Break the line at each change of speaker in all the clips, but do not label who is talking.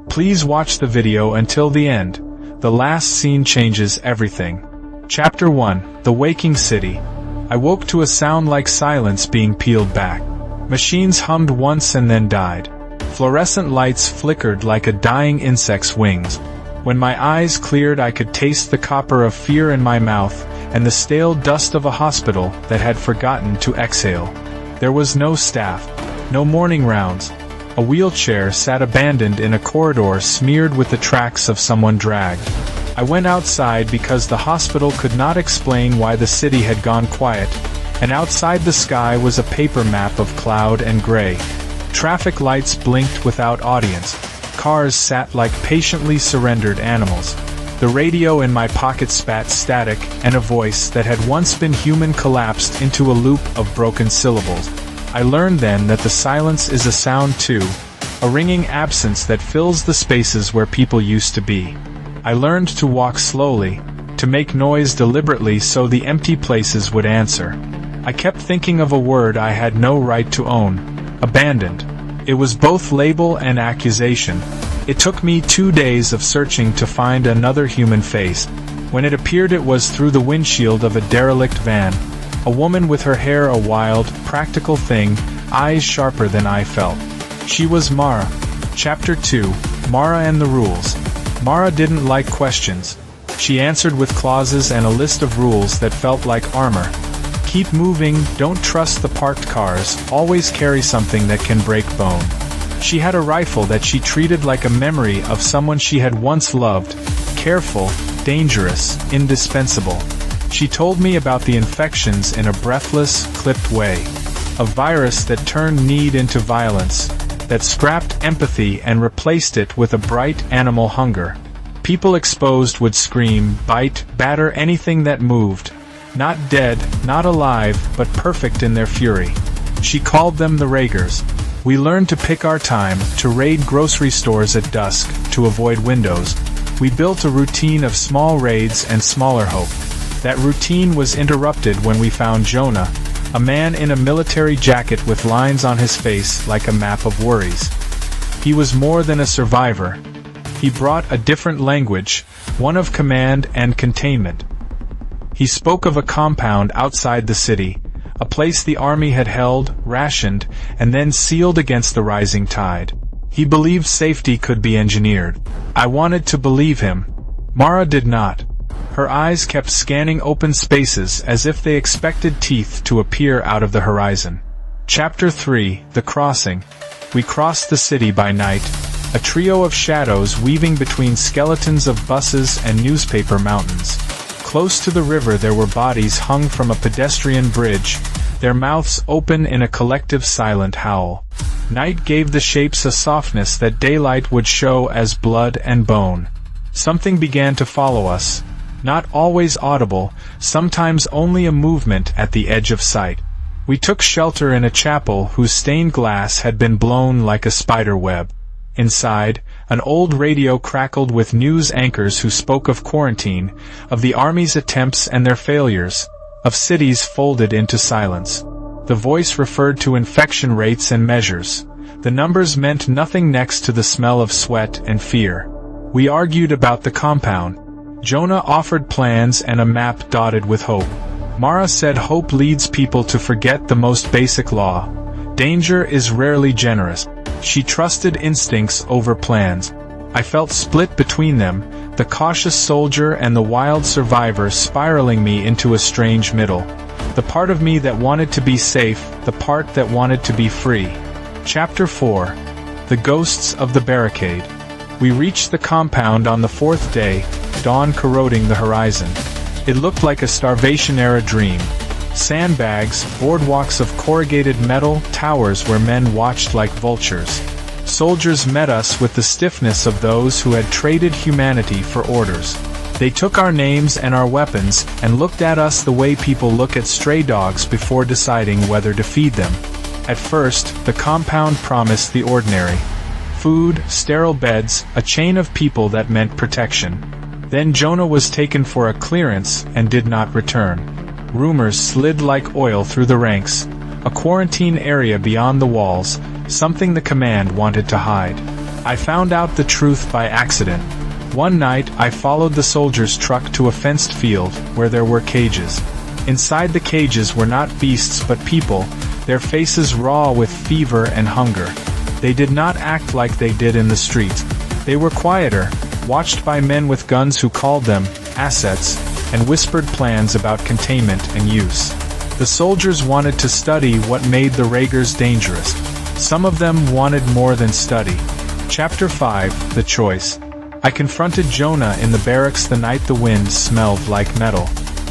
Please watch the video until the end. The last scene changes everything. Chapter 1. The Waking City. I woke to a sound like silence being peeled back. Machines hummed once and then died. Fluorescent lights flickered like a dying insect's wings. When my eyes cleared, I could taste the copper of fear in my mouth and the stale dust of a hospital that had forgotten to exhale. There was no staff, no morning rounds. A wheelchair sat abandoned in a corridor smeared with the tracks of someone dragged. I went outside because the hospital could not explain why the city had gone quiet, and outside the sky was a paper map of cloud and gray. Traffic lights blinked without audience. Cars sat like patiently surrendered animals. The radio in my pocket spat static, and a voice that had once been human collapsed into a loop of broken syllables. I learned then that the silence is a sound too, a ringing absence that fills the spaces where people used to be. I learned to walk slowly, to make noise deliberately so the empty places would answer. I kept thinking of a word I had no right to own: abandoned. It was both label and accusation. It took me 2 days of searching to find another human face. When it appeared, it was through the windshield of a derelict van. A woman with her hair a wild, practical thing, eyes sharper than I felt. She was Mara. Chapter 2. Mara and the Rules. Mara didn't like questions. She answered with clauses and a list of rules that felt like armor. Keep moving, don't trust the parked cars, always carry something that can break bone. She had a rifle that she treated like a memory of someone she had once loved. Careful, dangerous, indispensable. She told me about the infections in a breathless, clipped way. A virus that turned need into violence, that scrapped empathy and replaced it with a bright animal hunger. People exposed would scream, bite, batter anything that moved. Not dead, not alive, but perfect in their fury. She called them the Raigers. We learned to pick our time, to raid grocery stores at dusk, to avoid windows. We built a routine of small raids and smaller hope. That routine was interrupted when we found Jonah, a man in a military jacket with lines on his face like a map of worries. He was more than a survivor. He brought a different language, one of command and containment. He spoke of a compound outside the city, a place the army had held, rationed, and then sealed against the rising tide. He believed safety could be engineered. I wanted to believe him. Mara did not. Her eyes kept scanning open spaces as if they expected teeth to appear out of the horizon. Chapter 3. The Crossing. We crossed the city by night, a trio of shadows weaving between skeletons of buses and newspaper mountains. Close to the river there were bodies hung from a pedestrian bridge, their mouths open in a collective silent howl. Night gave the shapes a softness that daylight would show as blood and bone. Something began to follow us. Not always audible, sometimes only a movement at the edge of sight. We took shelter in a chapel whose stained glass had been blown like a spider web. Inside, an old radio crackled with news anchors who spoke of quarantine, of the army's attempts and their failures, of cities folded into silence. The voice referred to infection rates and measures. The numbers meant nothing next to the smell of sweat and fear. We argued about the compound. Jonah offered plans and a map dotted with hope. Mara said hope leads people to forget the most basic law. Danger is rarely generous. She trusted instincts over plans. I felt split between them, the cautious soldier and the wild survivor spiraling me into a strange middle. The part of me that wanted to be safe, the part that wanted to be free. Chapter 4. The Ghosts of the Barricade. We reached the compound on the 4th day, dawn corroding the horizon. It looked like a starvation-era dream. Sandbags, boardwalks of corrugated metal, towers where men watched like vultures. Soldiers met us with the stiffness of those who had traded humanity for orders. They took our names and our weapons and looked at us the way people look at stray dogs before deciding whether to feed them. At first, the compound promised the ordinary. Food, sterile beds, a chain of people that meant protection. Then Jonah was taken for a clearance and did not return. Rumors slid like oil through the ranks. A quarantine area beyond the walls, something the command wanted to hide. I found out the truth by accident. One night, I followed the soldiers' truck to a fenced field, where there were cages. Inside the cages were not beasts but people, their faces raw with fever and hunger. They did not act like they did in the streets. They were quieter, watched by men with guns who called them assets, and whispered plans about containment and use. The soldiers wanted to study what made the Raegers dangerous. Some of them wanted more than study. Chapter 5, The Choice. I confronted Jonah in the barracks the night the wind smelled like metal.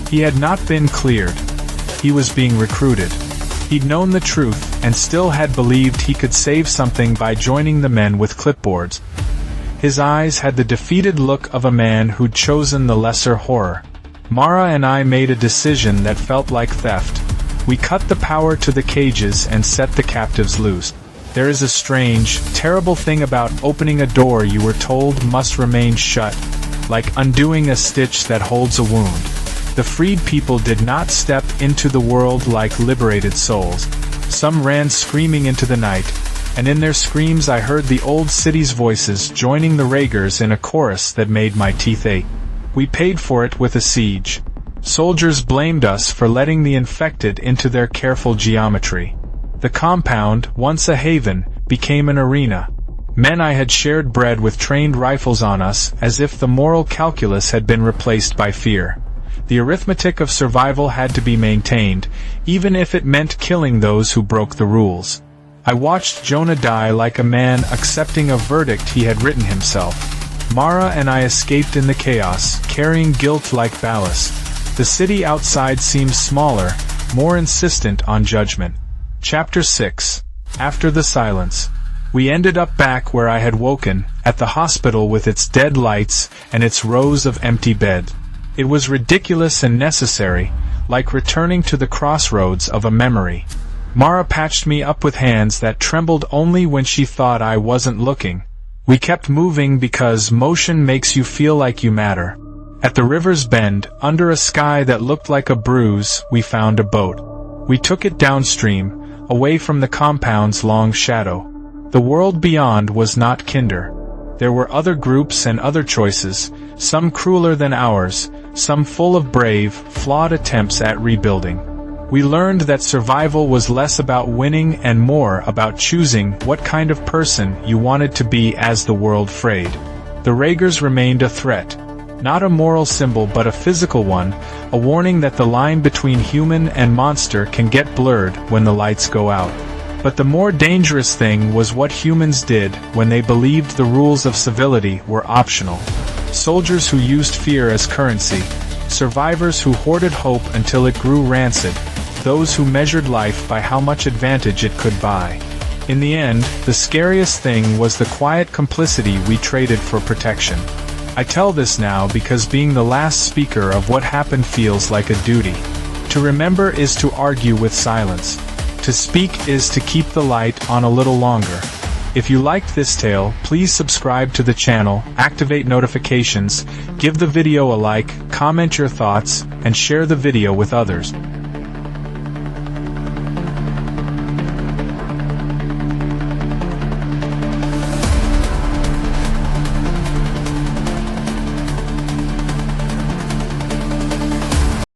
He had not been cleared. He was being recruited. He'd known the truth, and still had believed he could save something by joining the men with clipboards. His eyes had the defeated look of a man who'd chosen the lesser horror. Mara and I made a decision that felt like theft. We cut the power to the cages and set the captives loose. There is a strange, terrible thing about opening a door you were told must remain shut, like undoing a stitch that holds a wound. The freed people did not step into the world like liberated souls. Some ran screaming into the night, and in their screams I heard the old city's voices joining the Raegers in a chorus that made my teeth ache. We paid for it with a siege. Soldiers blamed us for letting the infected into their careful geometry. The compound, once a haven, became an arena. Men I had shared bread with trained rifles on us, as if the moral calculus had been replaced by fear. The arithmetic of survival had to be maintained, even if it meant killing those who broke the rules. I watched Jonah die like a man accepting a verdict he had written himself. Mara and I escaped in the chaos, carrying guilt like ballast. The city outside seemed smaller, more insistent on judgment. Chapter 6. After the silence. We ended up back where I had woken, at the hospital with its dead lights and its rows of empty beds. It was ridiculous and necessary, like returning to the crossroads of a memory. Mara patched me up with hands that trembled only when she thought I wasn't looking. We kept moving because motion makes you feel like you matter. At the river's bend, under a sky that looked like a bruise, we found a boat. We took it downstream, away from the compound's long shadow. The world beyond was not kinder. There were other groups and other choices, some crueler than ours, some full of brave, flawed attempts at rebuilding. We learned that survival was less about winning and more about choosing what kind of person you wanted to be as the world frayed. The Raegers remained a threat. Not a moral symbol but a physical one, a warning that the line between human and monster can get blurred when the lights go out. But the more dangerous thing was what humans did when they believed the rules of civility were optional. Soldiers who used fear as currency, survivors who hoarded hope until it grew rancid, those who measured life by how much advantage it could buy. In the end, the scariest thing was the quiet complicity we traded for protection. I tell this now because being the last speaker of what happened feels like a duty. To remember is to argue with silence. To speak is to keep the light on a little longer. If you liked this tale, please subscribe to the channel, activate notifications, give the video a like, comment your thoughts, and share the video with others.